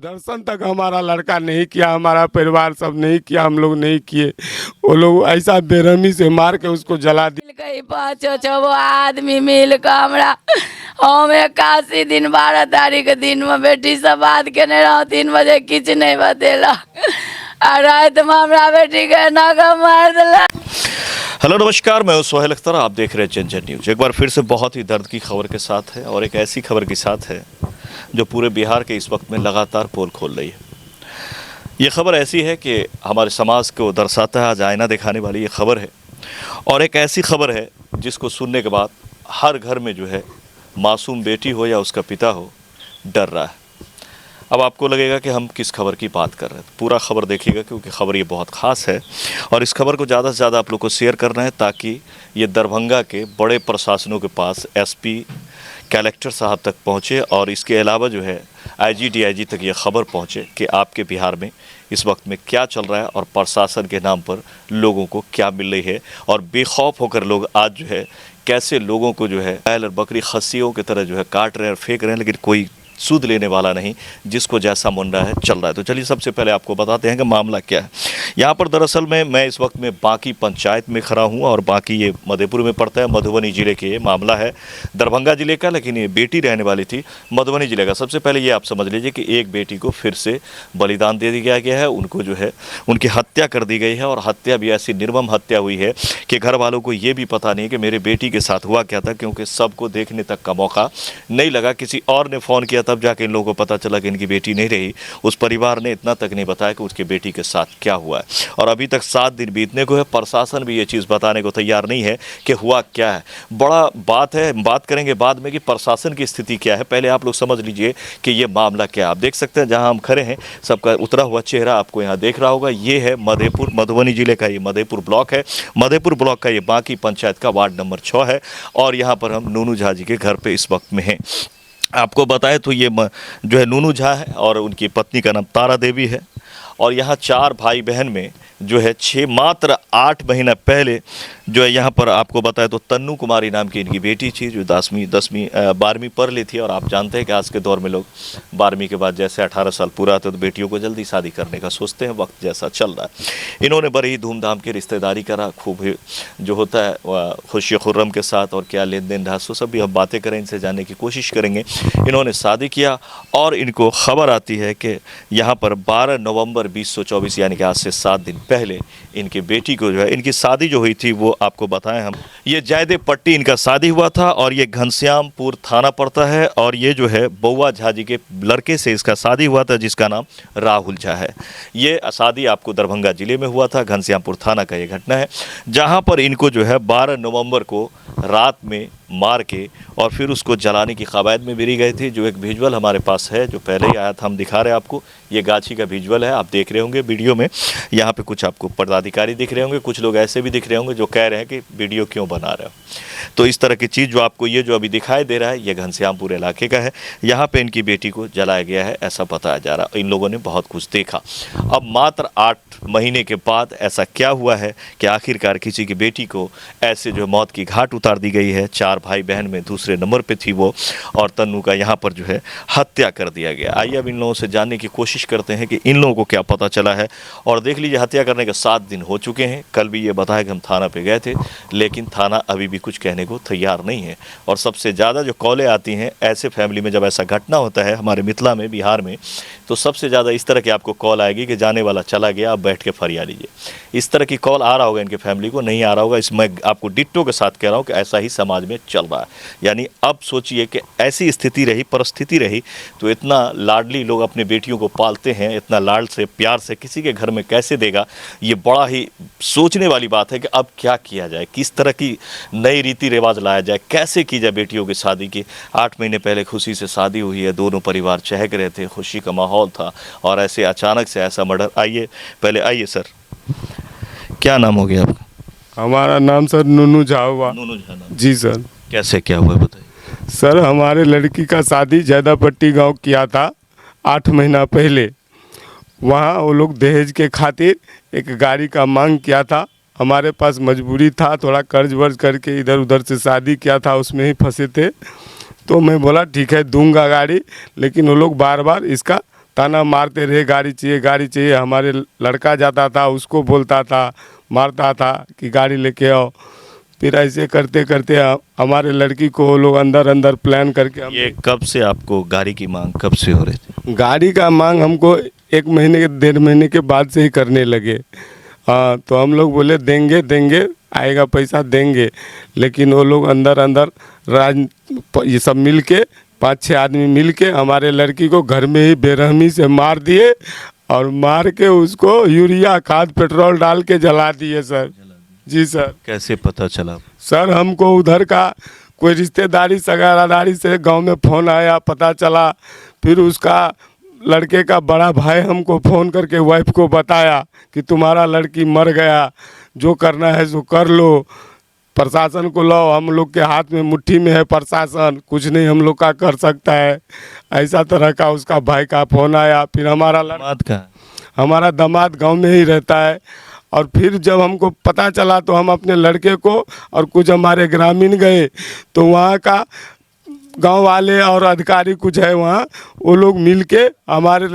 दर्शन तक हमारा लड़का नहीं किया, हमारा परिवार सब नहीं किया, हम लोग नहीं किए। वो लोग ऐसा बेरहमी से मार के उसको जला दिया। कई पाँचो छो आदमी मिल के हमरा हम 81 दिन 12 तारीख दिन में बेटी से बात केने रहो, 3 बजे किछ नहीं बतेला आ रात में हमरा बेटी के नागा मार दिला। हेलो नमस्कार, मैं हूं सोहेल अख्तर, आप देख रहे हैं जन जन न्यूज। एक बार फिर से बहुत ही दर्द की खबर के साथ है और एक ऐसी खबर के साथ है जो पूरे बिहार के इस वक्त में लगातार पोल खोल रही है। ये खबर ऐसी है कि हमारे समाज को दर्शाता है, आज आईना दिखाने वाली ये खबर है और एक ऐसी खबर है जिसको सुनने के बाद हर घर में जो है मासूम बेटी हो या उसका पिता हो डर रहा है। अब आपको लगेगा कि हम किस खबर की बात कर रहे हैं, पूरा खबर देखिएगा क्योंकि खबर ये बहुत ख़ास है और इस खबर को ज़्यादा से ज़्यादा आप लोग को शेयर करना है ताकि ये दरभंगा के बड़े प्रशासनों के पास एसपी कलेक्टर साहब तक पहुँचे और इसके अलावा जो है आईजी डीआईजी तक ये खबर पहुँचे कि आपके बिहार में इस वक्त में क्या चल रहा है और प्रशासन के नाम पर लोगों को क्या मिल रही है और बेखौफ होकर लोग आज जो है कैसे लोगों को जो है बैल और बकरी खस्सियों की तरह जो है काट रहे हैं और फेंक रहे हैं, लेकिन कोई सूद लेने वाला नहीं, जिसको जैसा मन रहा है चल रहा है। तो चलिए सबसे पहले आपको बताते हैं कि मामला क्या है। यहाँ पर दरअसल में मैं इस वक्त में बांकी पंचायत में खड़ा हूँ और बांकी ये मधेपुर में पड़ता है, मधुबनी ज़िले के ये मामला है, दरभंगा ज़िले का, लेकिन ये बेटी रहने वाली थी मधुबनी ज़िले का। सबसे पहले ये आप समझ लीजिए कि एक बेटी को फिर से बलिदान दे दिया गया है, उनको जो है उनकी हत्या कर दी गई है और हत्या भी ऐसी निर्मम हत्या हुई है कि घर वालों को ये भी पता नहीं कि मेरे बेटी के साथ हुआ क्या था, क्योंकि सबको देखने तक का मौका नहीं लगा। किसी और ने फ़ोन किया तब जाके इन लोगों को पता चला कि इनकी बेटी नहीं रही। उस परिवार ने इतना तक नहीं बताया कि उसकी बेटी के साथ क्या हुआ है और अभी तक 7 दिन बीतने को है, प्रशासन भी ये चीज़ बताने को तैयार नहीं है कि हुआ क्या है। बड़ा बात है, बात करेंगे बाद में कि प्रशासन की स्थिति क्या है। पहले आप लोग समझ लीजिए कि ये मामला क्या है। आप देख सकते हैं जहां हम खड़े हैं सबका उतरा हुआ चेहरा आपको यहाँ देख रहा होगा। ये है मधेपुर, मधुबनी जिले का ये मधेपुर ब्लॉक है। मधेपुर ब्लॉक का ये बांकी पंचायत का वार्ड नंबर 6 है और यहाँ पर हम नूनू झा जी के घर पे इस वक्त में हैं। आपको बताएं तो ये जो है नूनू झा है और उनकी पत्नी का नाम तारा देवी है और यहाँ 4 भाई बहन में जो है मात्र 8 महीना पहले जो है यहाँ पर आपको बताएं तो तन्नू कुमारी नाम की इनकी बेटी थी जो 12वीं पढ़ ली थी। और आप जानते हैं कि आज के दौर में लोग 12वीं के बाद जैसे 18 साल पूरा होता है तो बेटियों को जल्दी शादी करने का सोचते हैं, वक्त जैसा चल रहा है। इन्होंने बड़ी ही धूमधाम की रिश्तेदारी करा, खूब जो होता है खुशी खुर्रम के साथ, और क्या लेन देन रहा सो सब भी हम बातें करें, इनसे जानने की कोशिश करेंगे। इन्होंने शादी किया और इनको खबर आती है कि यहाँ पर 12 नवंबर 2024 यानी कि आज से 7 दिन पहले इनकी बेटी को जो है, इनकी शादी जो हुई थी वो आपको बताएं हम, ये जयदेव पट्टी इनका शादी हुआ था और ये घनश्यामपुर थाना पड़ता है और ये जो है बउआ झा जी के लड़के से इसका शादी हुआ था जिसका नाम राहुल झा है। ये शादी आपको दरभंगा जिले में हुआ था, घनश्यामपुर थाना का ये घटना है, जहाँ पर इनको जो है 12 नवंबर को रात में मार के और फिर उसको जलाने की कवायद में भिड़ी गई थी। जो एक विजुअल हमारे पास है जो पहले ही आया था, हम दिखा रहे हैं आपको, ये गाछी का विजुअल है, आप देख रहे होंगे वीडियो में। यहाँ पे कुछ आपको पदाधिकारी दिख रहे होंगे, कुछ लोग ऐसे भी दिख रहे होंगे जो कह रहे हैं कि वीडियो क्यों बना रहे हो। तो इस तरह की चीज़ जो आपको ये जो अभी दिखाई दे रहा है ये घनश्यामपुर इलाके का है। यहाँ पे इनकी बेटी को जलाया गया है ऐसा बताया जा रहा है। इन लोगों ने बहुत कुछ देखा। अब मात्र 8 महीने के बाद ऐसा क्या हुआ है कि आखिरकार किसी की बेटी को ऐसे जो मौत की घाट उतार दी गई है। 4 भाई बहन में दूसरे नंबर पे थी वो और तन्नू का यहाँ पर जो है हत्या कर दिया गया। आइए अब इन लोगों से जानने की कोशिश करते हैं कि इन लोगों को क्या पता चला है। और देख लीजिए हत्या करने के 7 दिन हो चुके हैं। कल भी ये बताया कि हम थाना पे गए थे, लेकिन थाना अभी भी कुछ कहने को तैयार नहीं है। और सबसे ज़्यादा जो कॉलें आती हैं ऐसे फैमिली में, जब ऐसा घटना होता है हमारे मिथिला में, बिहार में, तो सबसे ज़्यादा इस तरह की आपको कॉल आएगी कि जाने वाला चला गया, आप बैठ के फरिया लीजिए। इस तरह की कॉल आ रहा होगा इनके फैमिली को, नहीं आ रहा होगा, इसमें आपको डिट्टो के साथ कह रहा हूँ कि ऐसा ही समाज में चल रहा है। यानी अब सोचिए कि ऐसी स्थिति रही, परिस्थिति रही, तो इतना लाडली लोग अपने बेटियों को पालते हैं, इतना लाड से प्यार से किसी के घर में कैसे देगा। ये बड़ा ही सोचने वाली बात है कि अब क्या किया जाए, किस तरह की नई रीति रिवाज लाया जाए, कैसे की जाए बेटियों की शादी की। 8 महीने पहले खुशी से शादी हुई है, दोनों परिवार चहक रहे थे, खुशी का माहौल था और ऐसे अचानक से ऐसा मर्डर। आइए पहले आइए सर, क्या नाम हो गया आपका? हमारा नाम सर नूनू झा हुआ। नूनू झा नाम। जी सर। कैसे क्या हुआ बताइए। सर हमारे लड़की का शादी जयदेव पट्टी गाँव किया था 8 महीना पहले। वहाँ वो लोग दहेज के खातिर एक गाड़ी का मांग किया था। हमारे पास मजबूरी था, थोड़ा कर्ज वर्ज करके इधर उधर से शादी किया था, उसमें ही फंसे थे। तो मैं बोला ठीक है दूंगा गाड़ी, लेकिन वो लोग बार बार इसका ताना मारते रहे, गाड़ी चाहिए गाड़ी चाहिए। हमारे लड़का जाता था, उसको बोलता था, मारता था कि गाड़ी लेके आओ। फिर ऐसे करते करते हमारे लड़की को वो लोग अंदर अंदर प्लान करके ये कब से आपको गाड़ी की मांग कब से हो रही थी? गाड़ी का मांग हमको 1 महीने के 1.5 महीने के बाद से ही करने लगे। हाँ, तो हम लोग बोले देंगे देंगे, आएगा पैसा देंगे। लेकिन वो लोग अंदर अंदर ये सब मिल के 5-6 आदमी मिल के हमारे लड़की को घर में ही बेरहमी से मार दिए और मार के उसको यूरिया खाद पेट्रोल डाल के जला दिए सर। जी सर। कैसे पता चला? सर हमको उधर का कोई रिश्तेदारी सगादारी से गांव में फ़ोन आया, पता चला। फिर उसका लड़के का बड़ा भाई हमको फ़ोन करके वाइफ को बताया कि तुम्हारा लड़की मर गया, जो करना है सो कर लो, प्रशासन को लाओ, हम लोग के हाथ में मुट्ठी में है प्रशासन, कुछ नहीं हम लोग का कर सकता है। ऐसा तरह का उसका भाई का फ़ोन आया। फिर हमारा दामाद गांव में ही रहता है। और फिर जब हमको पता चला तो हम अपने लड़के को और कुछ हमारे ग्रामीण गए, तो वहाँ का गांव वाले और अधिकारी कुछ है वहाँ, वो लोग मिल के हमारे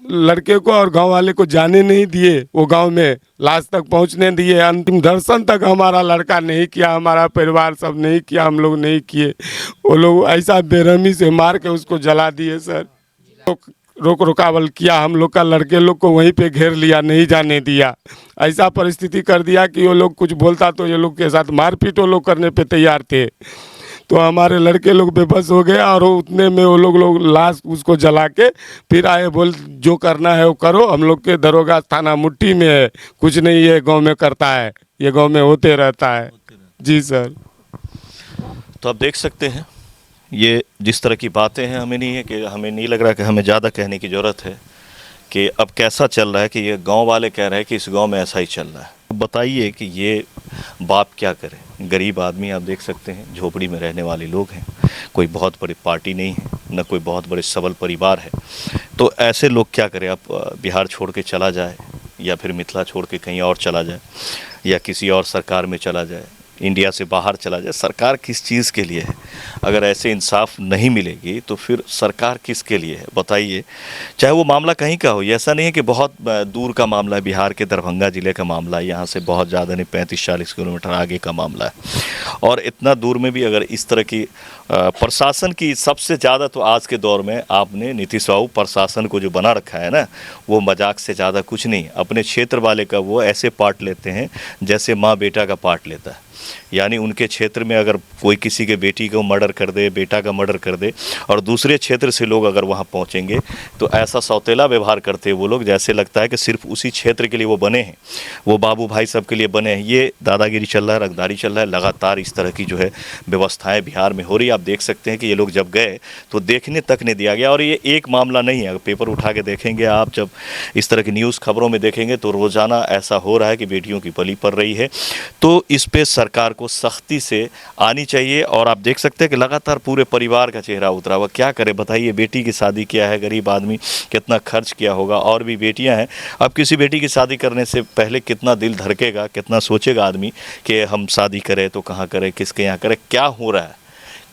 लड़के को और गांव वाले को जाने नहीं दिए, वो गांव में लाश तक पहुंचने दिए। अंतिम दर्शन तक हमारा लड़का नहीं किया, हमारा परिवार सब नहीं किया, हम लोग नहीं किए। वो लोग ऐसा बेरहमी से मार के उसको जला दिए सर। रोक रुकावल किया, हम लोग का लड़के लोग को वहीं पे घेर लिया, नहीं जाने दिया। ऐसा परिस्थिति कर दिया कि वो लोग कुछ बोलता तो ये लोग के साथ मारपीट वो लोग करने पे तैयार थे। तो हमारे लड़के लोग बेबस हो गए और उतने में वो लोग लाश उसको जला के फिर आए, बोल जो करना है वो करो, हम लोग के दरोगा थाना मुट्ठी में है, कुछ नहीं ये गांव में करता है, ये गांव में होते रहता है। जी सर। तो आप देख सकते हैं ये जिस तरह की बातें हैं, हमें नहीं लग रहा कि हमें ज़्यादा कहने की ज़रूरत है कि अब कैसा चल रहा है कि ये गांव वाले कह रहे हैं कि इस गांव में ऐसा ही चल रहा है। बताइए कि ये बाप क्या करे? गरीब आदमी आप देख सकते हैं, झोपड़ी में रहने वाले लोग हैं, कोई बहुत बड़ी पार्टी नहीं है, न कोई बहुत बड़े सबल परिवार है। तो ऐसे लोग क्या करें? आप बिहार छोड़ के चला जाए या फिर मिथिला छोड़ के कहीं और चला जाए या किसी और सरकार में चला जाए, इंडिया से बाहर चला जाए। सरकार किस चीज़ के लिए है? अगर ऐसे इंसाफ नहीं मिलेगी तो फिर सरकार किसके लिए है? बताइए। चाहे वो मामला कहीं का हो, ऐसा नहीं है कि बहुत दूर का मामला है, बिहार के दरभंगा ज़िले का मामला है, यहाँ से बहुत ज़्यादा नहीं 35-40 किलोमीटर आगे का मामला है। और इतना दूर में भी अगर इस तरह की प्रशासन की, सबसे ज़्यादा तो आज के दौर में आपने नीतीश बाबू प्रशासन को जो बना रखा है ना, वो मजाक से ज़्यादा कुछ नहीं। अपने क्षेत्र वाले का वो ऐसे पार्ट लेते हैं जैसे माँ बेटा का पार्ट लेता है। यानी उनके क्षेत्र में अगर कोई किसी के बेटी को मर्डर कर दे, बेटा का मर्डर कर दे, और दूसरे क्षेत्र से लोग अगर वहाँ पहुँचेंगे तो ऐसा सौतेला व्यवहार करते हैं वो लोग, जैसे लगता है कि सिर्फ उसी क्षेत्र के लिए वो बने हैं, वो बाबू भाई सब के लिए बने हैं। ये दादागिरी चल रहा है, रंगदारी चल रहा है। लगातार इस तरह की जो है व्यवस्थाएं बिहार में हो रही है। आप देख सकते हैं कि ये लोग जब गए तो देखने तक नहीं दिया गया। और ये एक मामला नहीं है, अगर पेपर उठा के देखेंगे आप, जब इस तरह की न्यूज़ खबरों में देखेंगे तो रोज़ाना ऐसा हो रहा है कि बेटियों की बलि पड़ रही है। तो इस पे सरकार को सख्ती से आनी चाहिए। और आप देख सकते हैं कि लगातार पूरे परिवार का चेहरा उतरा हुआ। क्या करे बताइए? बेटी की शादी किया है, गरीब आदमी, कितना खर्च किया होगा, और भी बेटियां हैं। अब किसी बेटी की शादी करने से पहले कितना दिल धड़केगा, कितना सोचेगा आदमी कि हम शादी करें तो कहाँ करें, किसके यहाँ करें, क्या हो रहा है,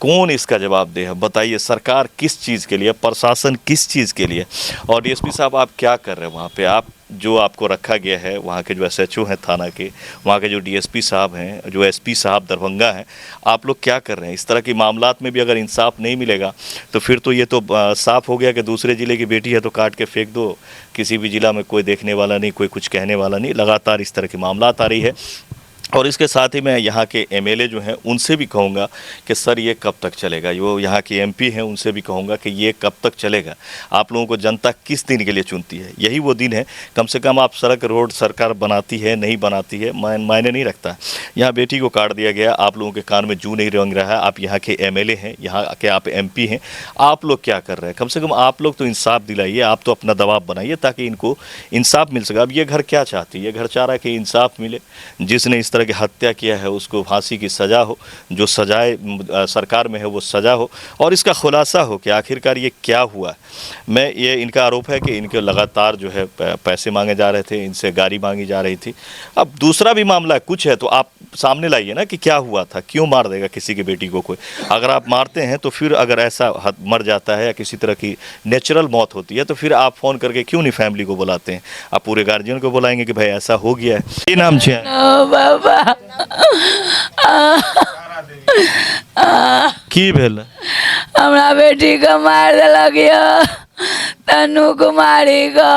कौन इसका जवाब दे? बताइए, सरकार किस चीज़ के लिए, प्रशासन किस चीज़ के लिए? और डीएसपी साहब आप क्या कर रहे हैं वहाँ पे? आप जो आपको रखा गया है, वहाँ के जो एसएचओ हैं थाना के, वहाँ के जो डीएसपी साहब हैं, जो एसपी साहब दरभंगा हैं, आप लोग क्या कर रहे हैं? इस तरह की मामलात में भी अगर इंसाफ नहीं मिलेगा तो फिर तो ये तो साफ हो गया कि दूसरे ज़िले की बेटी है तो काट के फेंक दो, किसी भी ज़िला में कोई देखने वाला नहीं, कोई कुछ कहने वाला नहीं। लगातार इस तरह की मामलात आ रही है। और इसके साथ ही मैं यहाँ के एमएलए जो हैं उनसे भी कहूँगा कि सर ये कब तक चलेगा? वो यहाँ के एमपी हैं, उनसे भी कहूँगा कि ये कब तक चलेगा? आप लोगों को जनता किस दिन के लिए चुनती है? यही वो दिन है। कम से कम आप सड़क रोड सरकार बनाती है, नहीं बनाती है, मायने नहीं रखता। यहाँ बेटी को काट दिया गया, आप लोगों के कान में जू नहीं रंग रहा है। आप यहाँ के एमएलए हैं, यहाँ के आप एमपी हैं, आप लोग क्या कर रहे हैं? कम से कम आप लोग तो इंसाफ दिलाइए, आप तो अपना दबाव बनाइए ताकि इनको इंसाफ मिल सके। अब ये घर क्या चाहती है? ये घर चाह रहा है कि इंसाफ मिले। जिसने इस तरह तरह की हत्या किया है उसको फांसी की सज़ा हो, जो सजाए सरकार में है वो सज़ा हो और इसका खुलासा हो कि आखिरकार ये क्या हुआ। ये इनका आरोप है कि इनके लगातार जो है पैसे मांगे जा रहे थे, इनसे गाड़ी मांगी जा रही थी। अब दूसरा भी मामला कुछ है तो आप सामने लाइए ना कि क्या हुआ था, क्यों मार देगा किसी की बेटी को कोई। अगर आप मारते हैं तो फिर अगर ऐसा मर जाता है या किसी तरह की नेचुरल मौत होती है तो फिर आप फ़ोन करके क्यों नहीं फैमिली को बुलाते हैं, आप पूरे गार्जियन को बुलाएंगे कि भाई ऐसा हो गया है। ये नाम छे ओ बाबा की भेल हमरा बेटी के मार देलक यऽ, तनु कुमारी के,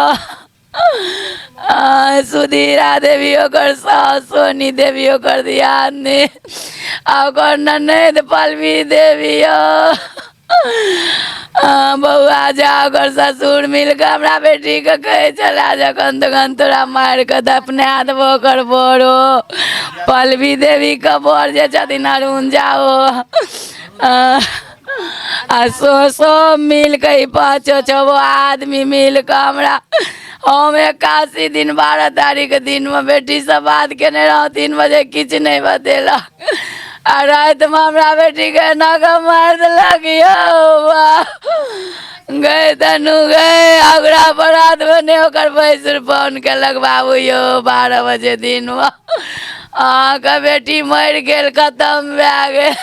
सुधीरा देवी ओकर सास, सोनी देवी ओकर दियादनी, ओकर ननद पल्लवी देवी यऽ, बउआ जा ओकर ससुर मिलके हमरा बेटी के कहे चला जखन तखन तोरा मारि के दफना देबो ओकर बड़ो पल्लवी देवी के बड़ जे छथिन अरुण जाओ आ सब मिल के 5-6 आदमी मिल के हमरा, हम 81 दिन 12 तारीख दिन में बेटी से बात केने रहूँ, 3 बजे किछु नहीं बतेलक आ रात में हमरा बेटी के नागा मार देलक यौ। गए तनु गए ओकरा बरात बने ओकर भैंसुर फोन केलक बाबू यौ 12 बजे दिन में अहाँके बेटी मरि गेल, खत्म भए गेल।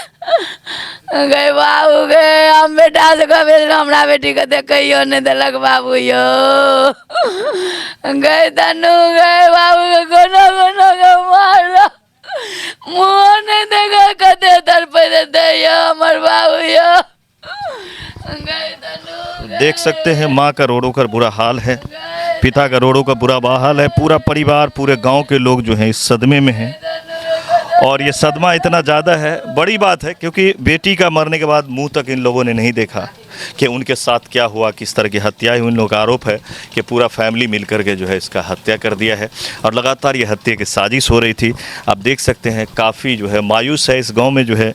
गए बाबू गए हम बेटा से कहे हमरा बेटी के देखियो नहीं देलक बाबू यो। गए तनु गए बाबू के कोनो कोनो के मार मुँह नहीं देखा कते तरपे देते हमर बाबू यो। गए तनु देख सकते हैं माँ का रोड़ों का बुरा हाल है, पिता का रोड़ों का बुरा हाल है, पूरा परिवार पूरे गांव के लोग जो हैं इस सदमे में हैं। और ये सदमा इतना ज़्यादा है, बड़ी बात है क्योंकि बेटी का मरने के बाद मुंह तक इन लोगों ने नहीं देखा कि उनके साथ क्या हुआ, किस तरह की हत्या हुई। उन लोगों का आरोप है कि पूरा फैमिली मिलकर के जो है इसका हत्या कर दिया है और लगातार ये हत्या की साजिश हो रही थी। आप देख सकते हैं काफ़ी जो है मायूस है इस गांव में जो है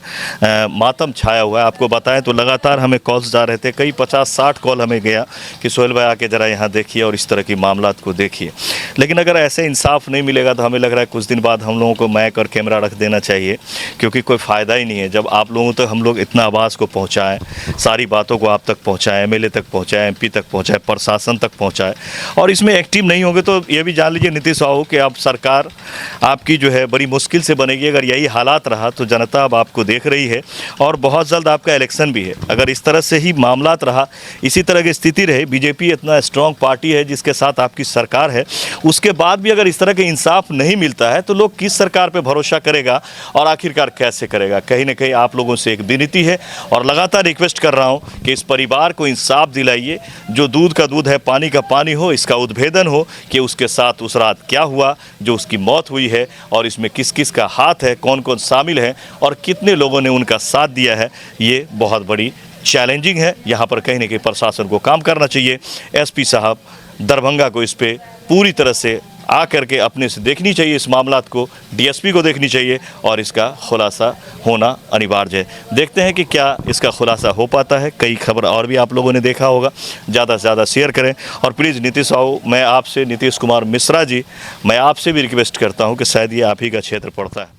मातम छाया हुआ है। आपको बताएं तो लगातार हमें कॉल्स जा रहे थे, कई 50-60 कॉल हमें गया कि सोहेल भाई आके ज़रा यहाँ देखिए और इस तरह की मामलात को देखिए। लेकिन अगर ऐसे इंसाफ नहीं मिलेगा तो हमें लग रहा है कुछ दिन बाद हम लोगों को माइक और कैमरा रख देना चाहिए, क्योंकि कोई फ़ायदा ही नहीं है। जब आप लोगों तक हम लोग इतना आवाज़ को पहुँचाएँ, सारी बातों को आप तक पहुँचाएँ, MLA तक पहुँचाएँ, MP तक पहुँचाएँ, प्रशासन तक पहुँचाएँ और इसमें एक्टिव नहीं होंगे तो ये भी जान लीजिए नीतीश बाबू कि अब सरकार आपकी जो है बड़ी मुश्किल से बनेगी। अगर यही हालात रहा तो जनता अब आपको देख रही है और बहुत जल्द आपका इलेक्शन भी है। अगर इस तरह से ही मामलात रहा, इसी तरह की स्थिति रहे, बीजेपी इतना स्ट्रॉन्ग पार्टी है जिसके साथ आपकी सरकार है, उसके बाद भी अगर इस तरह के इंसाफ नहीं मिलता है तो लोग किस सरकार पर भरोसा करेगा और आखिरकार कैसे करेगा। कहीं ना कहीं आप लोगों से एक विनती है और लगातार रिक्वेस्ट कर रहा हूं कि इस परिवार को इंसाफ दिलाइए। जो दूध का दूध है, पानी का पानी हो, इसका उद्भेदन हो कि उसके साथ उस रात क्या हुआ जो उसकी मौत हुई है और इसमें किस किस का हाथ है, कौन कौन शामिल है और कितने लोगों ने उनका साथ दिया है। ये बहुत बड़ी चैलेंजिंग है। यहाँ पर कहीं ना कहीं प्रशासन को काम करना चाहिए। SP साहब दरभंगा को इस पर पूरी तरह से आकर के अपने से देखनी चाहिए, इस मामलात को DSP को देखनी चाहिए और इसका खुलासा होना अनिवार्य है। देखते हैं कि क्या इसका खुलासा हो पाता है। कई खबर और भी आप लोगों ने देखा होगा, ज़्यादा से ज़्यादा शेयर करें और प्लीज़ नीतीश बाबू, मैं आपसे, नीतीश कुमार मिश्रा जी, मैं आपसे भी रिक्वेस्ट करता हूं कि शायद ये आप ही का क्षेत्र पड़ता है।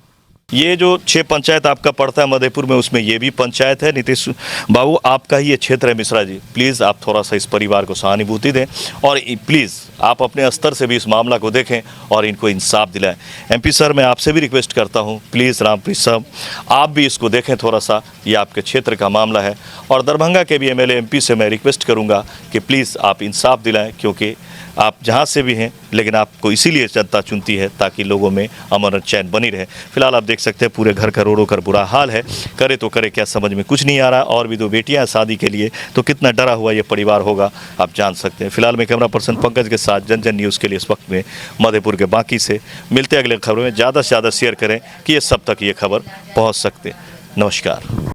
ये जो 6 पंचायत आपका पड़ता है मधेपुर में, उसमें ये भी पंचायत है। नीतीश बाबू आपका ही ये क्षेत्र है मिश्रा जी, प्लीज़ आप थोड़ा सा इस परिवार को सहानुभूति दें और प्लीज़ आप अपने स्तर से भी इस मामला को देखें और इनको इंसाफ दिलाएं। MP सर, मैं आपसे भी रिक्वेस्ट करता हूं, प्लीज़ रामप्रीत साहब आप भी इसको देखें थोड़ा सा, ये आपके क्षेत्र का मामला है। और दरभंगा के भी MLA MP से मैं रिक्वेस्ट करूँगा कि प्लीज़ आप इंसाफ दिलाएँ, क्योंकि आप जहाँ से भी हैं लेकिन आपको इसीलिए जनता चुनती है ताकि लोगों में अमन और चैन बनी रहे। फिलहाल आप देख सकते हैं पूरे घर का रोड़ों का बुरा हाल है। करे तो करे क्या, समझ में कुछ नहीं आ रहा। और भी 2 बेटियां शादी के लिए, तो कितना डरा हुआ ये परिवार होगा आप जान सकते हैं। फिलहाल मैं कैमरा पर्सन पंकज के साथ जन न्यूज़ के लिए इस वक्त में मधेपुर के बाकी से मिलते अगले खबरों में। ज़्यादा से ज़्यादा शेयर करें कि ये सब तक ये खबर पहुँच सकते। नमस्कार।